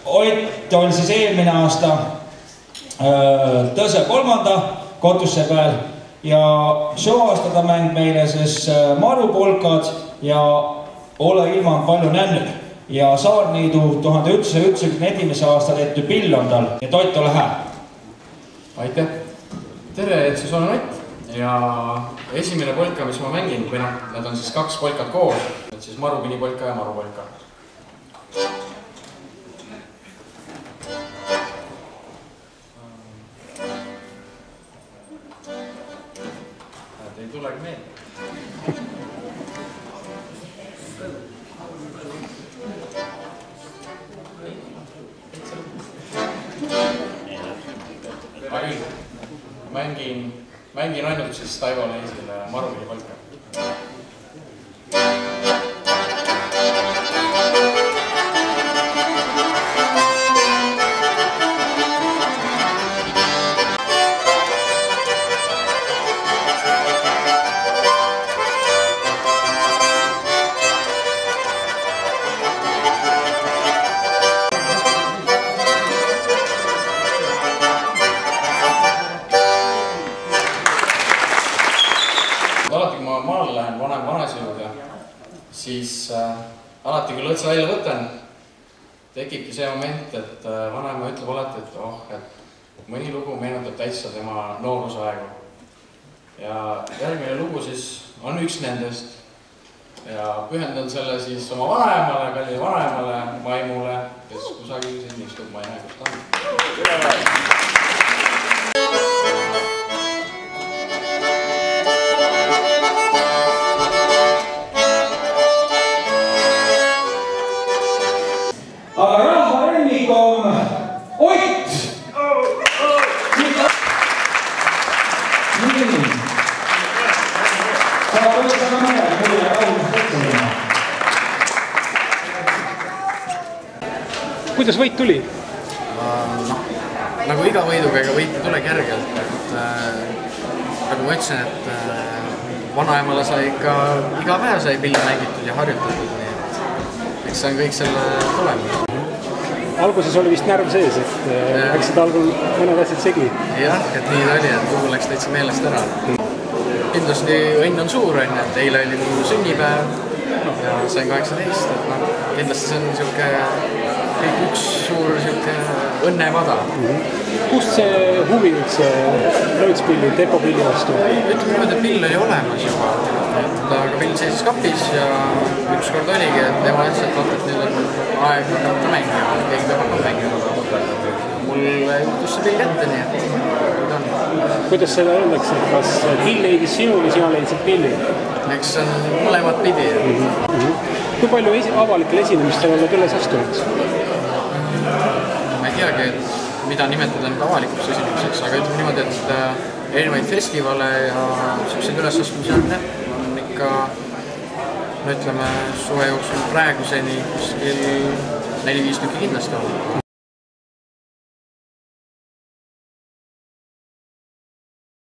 Ott on siis eelmine aasta Tõse 3. kotusse peal ja show-aasta ta mäng meile siis Marupolkad ja Ole ilman palju nännu. Ja Saarniidu 1991 aasta tehty pill on tal. Ja Ott, ole hää. Aitäh. Tere, et siis olen Ott. Ja esimene polka, mis ma mängin, või noh, need on siis 2 polkat koos. Et siis Marupini polka ja Marupolka. Ei tulegi meelde. Mängin ainult siis Taivo Leisile Marupini polka. Alati, kui ma maale lähen vanaisa juurde, siis alati, kui lõõtsa välja võtan, tekibki see moment, et vanaema ütleb alati, et mõni lugu meenutab täitsa tema noorusaegu. Ja järgmine lugu siis on üks nendest ja pühendan selle siis oma vanaemale, kallile vanaemale, Maimule, kes kusagil siin istub, ma ei näe, kus ta on. Aga rahva lemmik on Ott! Nii. Aga võiks aga mõned mulle raudust võtselema. Kuidas võit tuli? Nagu iga võiduga, ega võit ei tule kergelt. Nagu ma ütlesin, et vanaemale sai ikka iga päev sai pilli mängitud ja harjutatud. Eks see on kõik selle tulemus. Alguses oli vist närv sees, et läksid algul mõned asjad segi. Jah, et nii ta oli, et lugu läks täitsa meelest ära. Kindlasti õnn on suur, et eile oli minu sünnipäev ja sain 18. Kindlasti see on kõik üks suur õnnevada. Kust see huvi üldse lõõtspilli, tepopilli vastu? Ütleme niimoodi, et pill oli olemas juba. Aga pill seisis kapis ja ükskord oligi, et tema ütles, et nüüd on aeg hakata mängima, keegi peab hakkama mängima. Mul juhtus see pill kätte, nii et nüüd on. Kuidas seda öeldakse, kas pill leidis sinu või sina leidsid pilli? Eks see on mõlemat pidi. Kui palju avalikel esinemistel oled üles astunud? Ma ei teagi, mida nimetada nüüd avalikuks esinemiseks, aga ütleme niimoodi, et erinevaid festivale ja selliseid ülesastumisi on ikka, no ütleme, suve jooksul praeguseni kuskil 4-5 tükki kindlasti on.